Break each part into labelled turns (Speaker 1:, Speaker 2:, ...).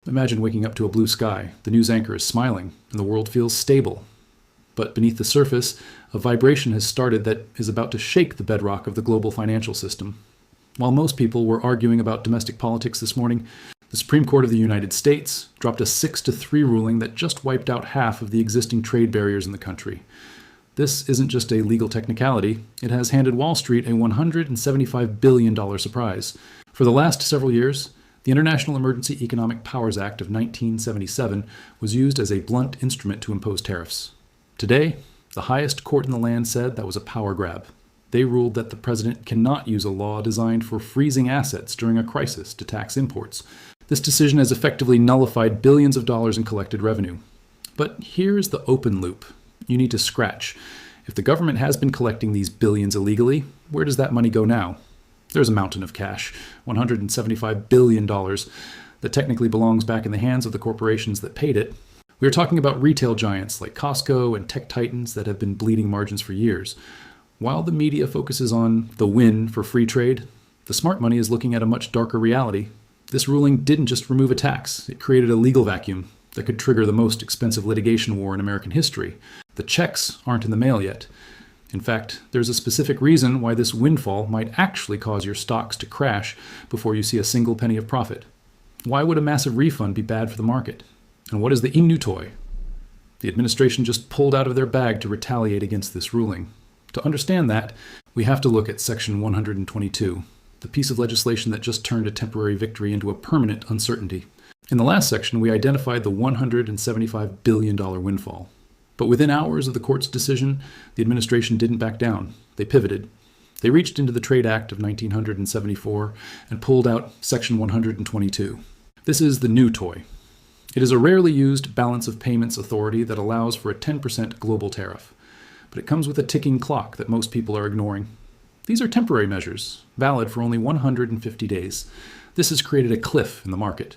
Speaker 1: Imagine waking up to a blue sky. The news anchor is smiling, and the world feels stable. But beneath the surface, a vibration has started that is about to shake the bedrock of the global financial system. While most people were arguing about domestic politics this morning, the Supreme Court of the United States dropped a 6-3 ruling that just wiped out half of the existing trade barriers in the country. This isn't just a legal technicality. It has handed Wall Street a $175 billion surprise. For the last several years, the International Emergency Economic Powers Act of 1977 was used as a blunt instrument to impose tariffs. Today, the highest court in the land said that was a power grab. They ruled that the president cannot use a law designed for freezing assets during a crisis to tax imports. This decision has effectively nullified billions of dollars in collected revenue. But here's the open loop. You need to scratch. If the government has been collecting these billions illegally, where does that money go now? There's a mountain of cash, $175 billion, that technically belongs back in the hands of the corporations that paid it. We are talking about retail giants like Costco and tech titans that have been bleeding margins for years. While the media focuses on the win for free trade, the smart money is looking at a much darker reality. This ruling didn't just remove a tax, it created a legal vacuum that could trigger the most expensive litigation war in American history. The checks aren't in the mail yet. In fact, there's a specific reason why this windfall might actually cause your stocks to crash before you see a single penny of profit. Why would a massive refund be bad for the market? And what is the new toy? The administration just pulled out of their bag to retaliate against this ruling. To understand that, we have to look at Section 122, the piece of legislation that just turned a temporary victory into a permanent uncertainty. In the last section, we identified the $175 billion windfall. But within hours of the court's decision, the administration didn't back down. They pivoted. They reached into the Trade Act of 1974 and pulled out Section 122. This is the new toy. It is a rarely used balance of payments authority that allows for a 10% global tariff. But it comes with a ticking clock that most people are ignoring. These are temporary measures, valid for only 150 days. This has created a cliff in the market.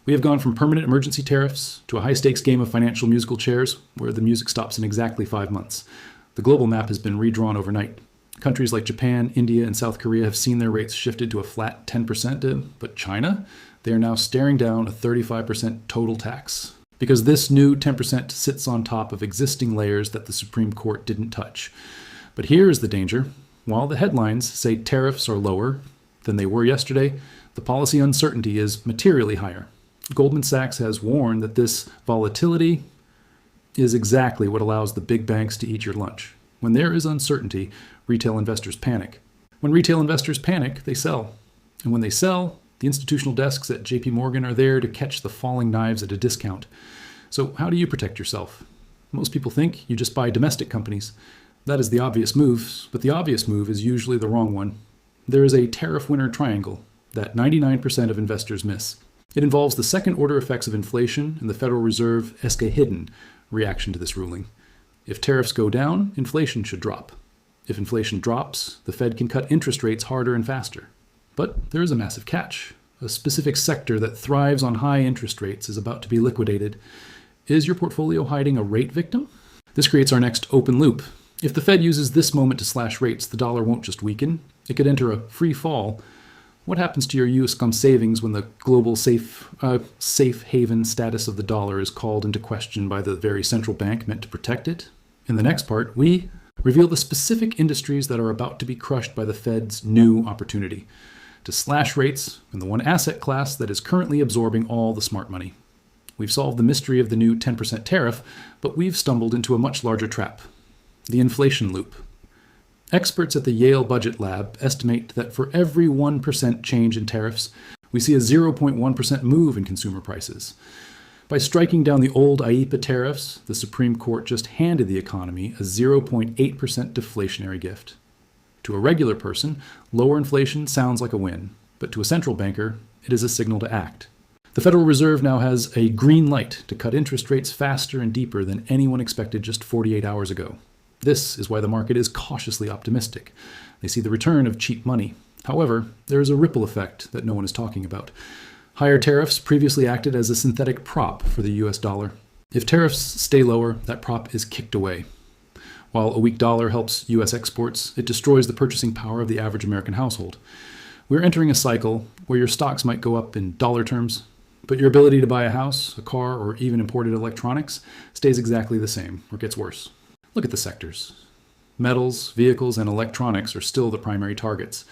Speaker 1: We have gone from permanent emergency tariffs to a high-stakes game of financial musical chairs where the music stops in exactly 5 months. The global map has been redrawn overnight. Countries like Japan, India, and South Korea have seen their rates shifted to a flat 10%, but China, they are now staring down a 35% total tax. Because this new 10% sits on top of existing layers that the Supreme Court didn't touch. But here is the danger. While the headlines say tariffs are lower than they were yesterday, the policy uncertainty is materially higher. Goldman Sachs has warned that this volatility is exactly what allows the big banks to eat your lunch. When there is uncertainty, retail investors panic. When retail investors panic, they sell. And when they sell, the institutional desks at JP Morgan are there to catch the falling knives at a discount. So how do you protect yourself? Most people think you just buy domestic companies. That is the obvious move, but the obvious move is usually the wrong one. There is a tariff winner triangle that 99% of investors miss. It involves the second-order effects of inflation and the Federal Reserve esque hidden reaction to this ruling. If tariffs go down, inflation should drop. If inflation drops, the Fed can cut interest rates harder and faster. But there is a massive catch. A specific sector that thrives on high interest rates is about to be liquidated. Is your portfolio hiding a rate victim? This creates our next open loop. If the Fed uses this moment to slash rates, the dollar won't just weaken. It could enter a free fall. What happens to your U.S. savings when the global safe haven status of the dollar is called into question by the very central bank meant to protect it? In the next part, we reveal the specific industries that are about to be crushed by the Fed's new opportunity to slash rates in the one asset class that is currently absorbing all the smart money. We've solved the mystery of the new 10% tariff, but we've stumbled into a much larger trap: the inflation loop. Experts at the Yale Budget Lab estimate that for every 1% change in tariffs, we see a 0.1% move in consumer prices. By striking down the old IEEPA tariffs, the Supreme Court just handed the economy a 0.8% deflationary gift. To a regular person, lower inflation sounds like a win, but to a central banker, it is a signal to act. The Federal Reserve now has a green light to cut interest rates faster and deeper than anyone expected just 48 hours ago. This is why the market is cautiously optimistic. They see the return of cheap money. However, there is a ripple effect that no one is talking about. Higher tariffs previously acted as a synthetic prop for the US dollar. If tariffs stay lower, that prop is kicked away. While a weak dollar helps US exports, it destroys the purchasing power of the average American household. We're entering a cycle where your stocks might go up in dollar terms, But your ability to buy a house, a car, or even imported electronics stays exactly the same, or gets worse. Look at the sectors. Metals, vehicles, and electronics are still the primary targets.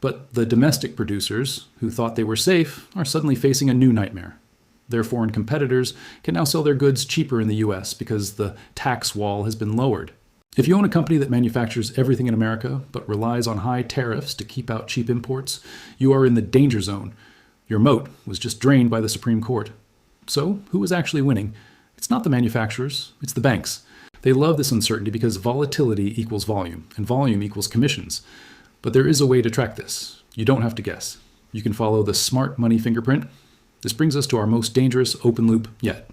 Speaker 1: But the domestic producers, who thought they were safe, are suddenly facing a new nightmare. Their foreign competitors can now sell their goods cheaper in the US because the tax wall has been lowered. If you own a company that manufactures everything in America but relies on high tariffs to keep out cheap imports, you are in the danger zone. Your moat was just drained by the Supreme Court. So, who is actually winning? It's not the manufacturers, it's the banks. They love this uncertainty because volatility equals volume, and volume equals commissions. But there is a way to track this. You don't have to guess. You can follow the smart money fingerprint. This brings us to our most dangerous open loop yet.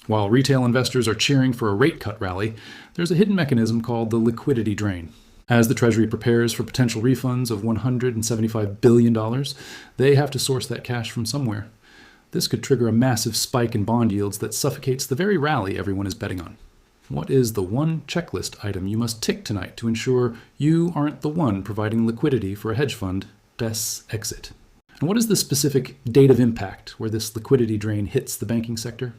Speaker 1: While retail investors are cheering for a rate cut rally, there's a hidden mechanism called the liquidity drain. As the Treasury prepares for potential refunds of $175 billion, they have to source that cash from somewhere. This could trigger a massive spike in bond yields that suffocates the very rally everyone is betting on. What is the one checklist item you must tick tonight to ensure you aren't the one providing liquidity for a hedge fund exit? And what is the specific date of impact where this liquidity drain hits the banking sector?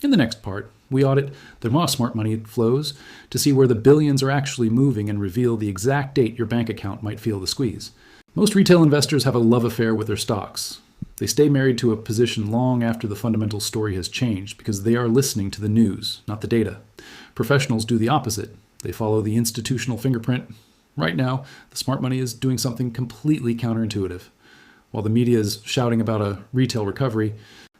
Speaker 1: In the next part, we audit the raw smart money flows to see where the billions are actually moving and reveal the exact date your bank account might feel the squeeze. Most retail investors have a love affair with their stocks. They stay married to a position long after the fundamental story has changed because they are listening to the news, not the data. Professionals do the opposite. They follow the institutional fingerprint. Right now, the smart money is doing something completely counterintuitive. While the media is shouting about a retail recovery,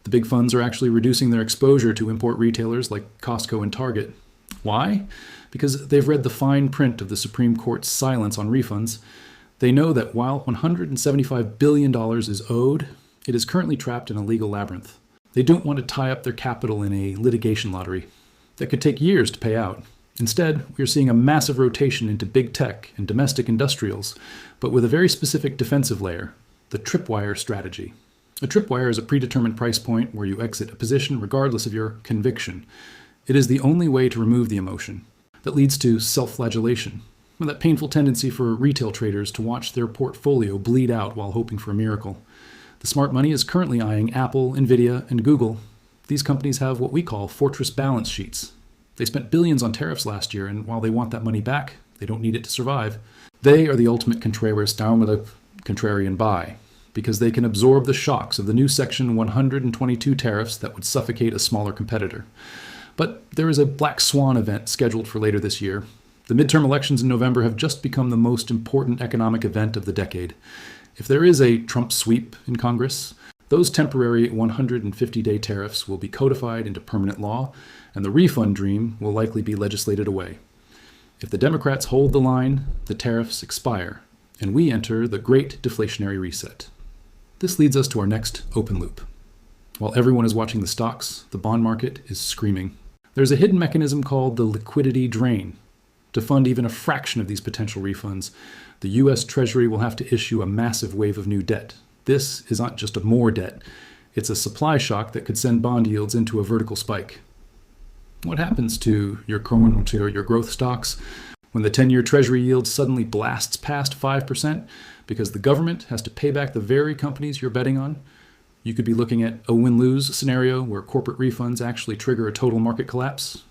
Speaker 1: the big funds are actually reducing their exposure to import retailers like Costco and Target. Why? Because they've read the fine print of the Supreme Court's silence on refunds. They know that while $175 billion is owed, it is currently trapped in a legal labyrinth. They don't want to tie up their capital in a litigation lottery that could take years to pay out. Instead, we are seeing a massive rotation into big tech and domestic industrials, but with a very specific defensive layer, the tripwire strategy. A tripwire is a predetermined price point where you exit a position regardless of your conviction. It is the only way to remove the emotion that leads to self-flagellation, and that painful tendency for retail traders to watch their portfolio bleed out while hoping for a miracle. The smart money is currently eyeing Apple, Nvidia, and Google. These companies have what we call fortress balance sheets. They spent billions on tariffs last year, and while they want that money back, they don't need it to survive. They are the ultimate Contreras down with a contrarian buy, because they can absorb the shocks of the new Section 122 tariffs that would suffocate a smaller competitor. But there is a black swan event scheduled for later this year. The midterm elections in November have just become the most important economic event of the decade. If there is a Trump sweep in Congress, those temporary 150-day tariffs will be codified into permanent law, and the refund dream will likely be legislated away. If the Democrats hold the line, the tariffs expire, and we enter the great deflationary reset. This leads us to our next open loop. While everyone is watching the stocks, the bond market is screaming. There's a hidden mechanism called the liquidity drain. To fund even a fraction of these potential refunds, the US Treasury will have to issue a massive wave of new debt. This is not just a more debt. It's a supply shock that could send bond yields into a vertical spike. What happens to your growth stocks when the 10-year Treasury yield suddenly blasts past 5% because the government has to pay back the very companies you're betting on? You could be looking at a win-lose scenario where corporate refunds actually trigger a total market collapse.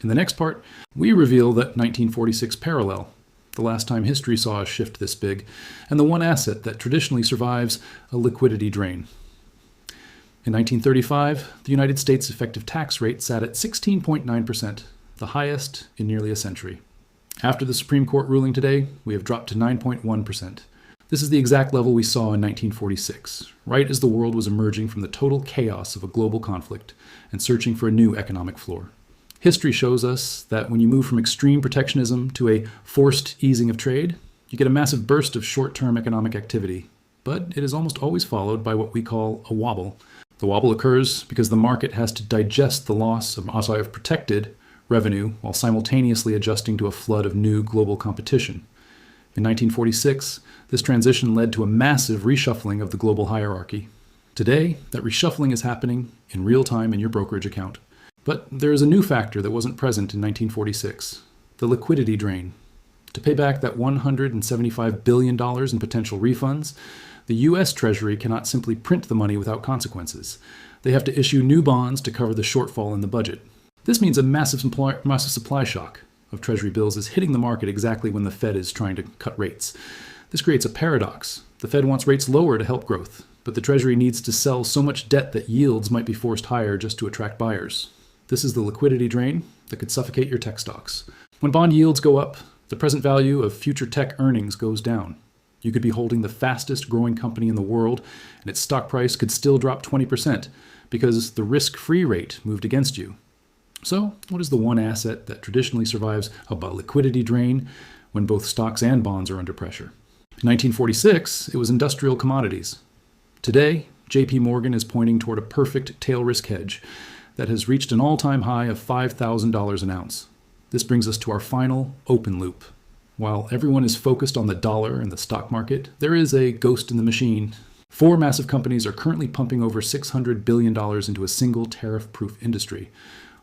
Speaker 1: In the next part, we reveal that 1946 parallel, the last time history saw a shift this big, and the one asset that traditionally survives a liquidity drain. In 1935, the United States effective tax rate sat at 16.9%, the highest in nearly a century. After the Supreme Court ruling today, we have dropped to 9.1%. This is the exact level we saw in 1946, right as the world was emerging from the total chaos of a global conflict and searching for a new economic floor. History shows us that when you move from extreme protectionism to a forced easing of trade, you get a massive burst of short-term economic activity, but it is almost always followed by what we call a wobble. The wobble occurs because the market has to digest the loss of protected revenue while simultaneously adjusting to a flood of new global competition. In 1946, this transition led to a massive reshuffling of the global hierarchy. Today, that reshuffling is happening in real time in your brokerage account. But there is a new factor that wasn't present in 1946, the liquidity drain. To pay back that $175 billion in potential refunds, The U.S. Treasury cannot simply print the money without consequences. They have to issue new bonds to cover the shortfall in the budget. This means a massive supply shock of Treasury bills is hitting the market exactly when the Fed is trying to cut rates. This creates a paradox. The Fed wants rates lower to help growth, but the Treasury needs to sell so much debt that yields might be forced higher just to attract buyers. This is the liquidity drain that could suffocate your tech stocks. When bond yields go up, the present value of future tech earnings goes down. You could be holding the fastest growing company in the world, and its stock price could still drop 20% because the risk-free rate moved against you. So, what is the one asset that traditionally survives a liquidity drain when both stocks and bonds are under pressure? In 1946, it was industrial commodities. Today, JP Morgan is pointing toward a perfect tail risk hedge that has reached an all-time high of $5,000 an ounce. This brings us to our final open loop. While everyone is focused on the dollar and the stock market, there is a ghost in the machine. 4 massive companies are currently pumping over $600 billion into a single tariff-proof industry,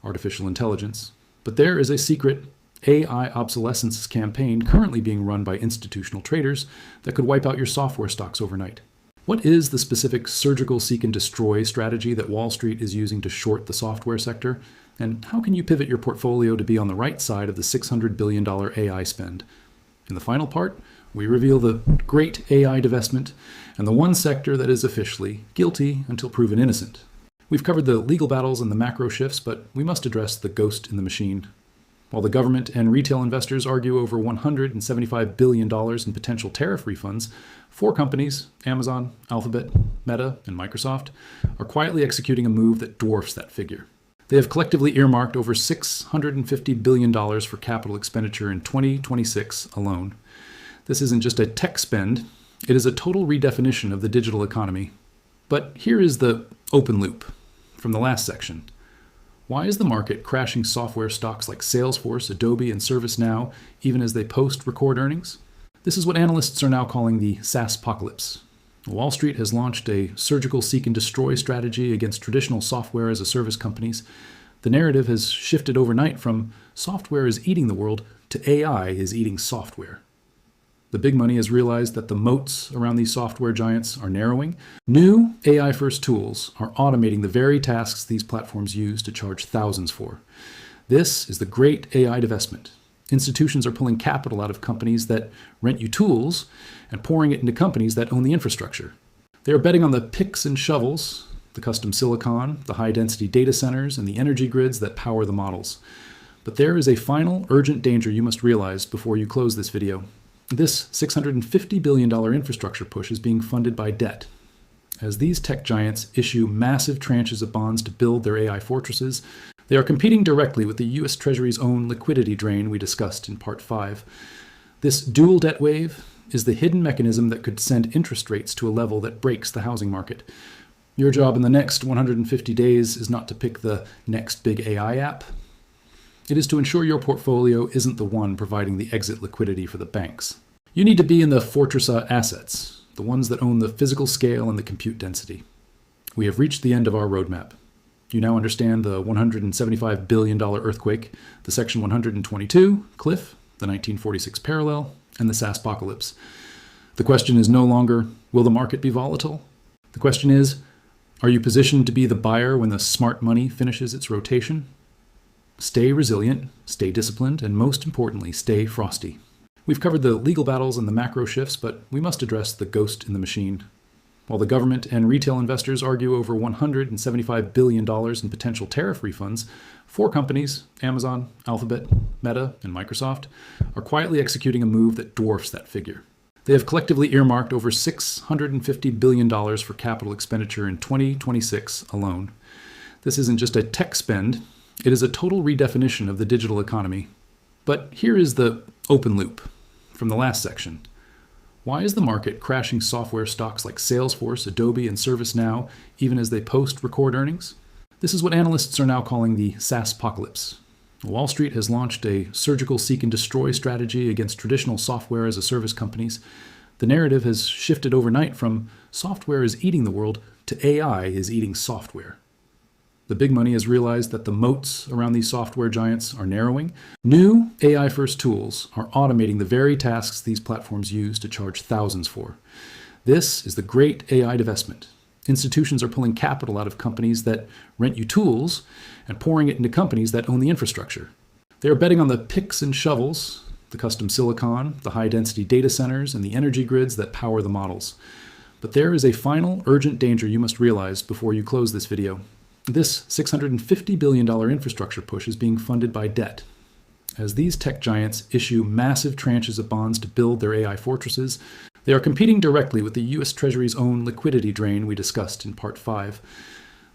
Speaker 1: artificial intelligence. But there is a secret AI obsolescence campaign currently being run by institutional traders that could wipe out your software stocks overnight. What is the specific surgical seek and destroy strategy that Wall Street is using to short the software sector? And how can you pivot your portfolio to be on the right side of the $600 billion AI spend? In the final part, we reveal the great AI divestment and the one sector that is officially guilty until proven innocent. We've covered the legal battles and the macro shifts, but we must address the ghost in the machine. While the government and retail investors argue over $175 billion in potential tariff refunds, 4 companies, Amazon, Alphabet, Meta, and Microsoft, are quietly executing a move that dwarfs that figure. They have collectively earmarked over $650 billion for capital expenditure in 2026 alone. This isn't just a tech spend, it is a total redefinition of the digital economy. But here is the open loop from the last section. Why is the market crashing software stocks like Salesforce, Adobe, and ServiceNow even as they record earnings? This is what analysts are now calling the SaaSpocalypse. Wall Street has launched a surgical seek and destroy strategy against traditional software as a service companies. The narrative has shifted overnight from software is eating the world to AI is eating software. The big money has realized that the moats around these software giants are narrowing. New AI-first tools are automating the very tasks these platforms use to charge thousands for. This is the great AI divestment. Institutions are pulling capital out of companies that rent you tools and pouring it into companies that own the infrastructure. They are betting on the picks and shovels, the custom silicon, the high-density data centers, and the energy grids that power the models. But there is a final urgent danger you must realize before you close this video. This $650 billion infrastructure push is being funded by debt. As these tech giants issue massive tranches of bonds to build their AI fortresses, they are competing directly with the U.S. Treasury's own liquidity drain we discussed in Part 5. This dual debt wave is the hidden mechanism that could send interest rates to a level that breaks the housing market. Your job in the next 150 days is not to pick the next big AI app. It is to ensure your portfolio isn't the one providing the exit liquidity for the banks. You need to be in the fortress assets, the ones that own the physical scale and the compute density. We have reached the end of our roadmap. You now understand the $175 billion earthquake, the Section 122 cliff, the 1946 parallel, and the SaaSpocalypse. The question is no longer, will the market be volatile? The question is, are you positioned to be the buyer when the smart money finishes its rotation? Stay resilient, stay disciplined, and most importantly, stay frosty. We've covered the legal battles and the macro shifts, but we must address the ghost in the machine. While the government and retail investors argue over $175 billion in potential tariff refunds, 4 companies, Amazon, Alphabet, Meta, and Microsoft, are quietly executing a move that dwarfs that figure. They have collectively earmarked over $650 billion for capital expenditure in 2026 alone. This isn't just a tech spend, it is a total redefinition of the digital economy. But here is the open loop from the last section. Why is the market crashing software stocks like Salesforce, Adobe, and ServiceNow even as they record earnings? This is what analysts are now calling the SaaSpocalypse. Wall Street has launched a surgical seek and destroy strategy against traditional software as a service companies. The narrative has shifted overnight from software is eating the world to AI is eating software. The big money has realized that the moats around these software giants are narrowing. New AI-first tools are automating the very tasks these platforms use to charge thousands for. This is the great AI divestment. Institutions are pulling capital out of companies that rent you tools and pouring it into companies that own the infrastructure. They are betting on the picks and shovels, the custom silicon, the high-density data centers, and the energy grids that power the models. But there is a final, urgent danger you must realize before you close this video. This $650 billion infrastructure push is being funded by debt. As these tech giants issue massive tranches of bonds to build their AI fortresses, they are competing directly with the US Treasury's own liquidity drain we discussed in Part 5.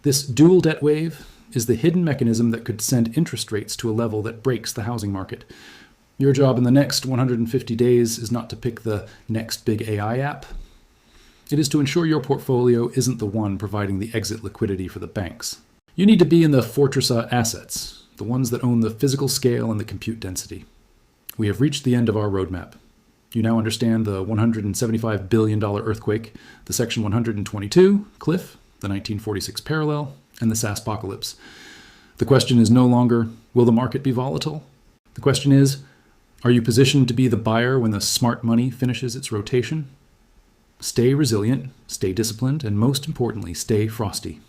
Speaker 1: This dual debt wave is the hidden mechanism that could send interest rates to a level that breaks the housing market. Your job in the next 150 days is not to pick the next big AI app. It is to ensure your portfolio isn't the one providing the exit liquidity for the banks. You need to be in the fortress assets, the ones that own the physical scale and the compute density. We have reached the end of our roadmap. You now understand the $175 billion earthquake, the Section 122 cliff, the 1946 parallel, and the SaaSpocalypse. The question is no longer, will the market be volatile? The question is, are you positioned to be the buyer when the smart money finishes its rotation? Stay resilient, stay disciplined, and most importantly, stay frosty.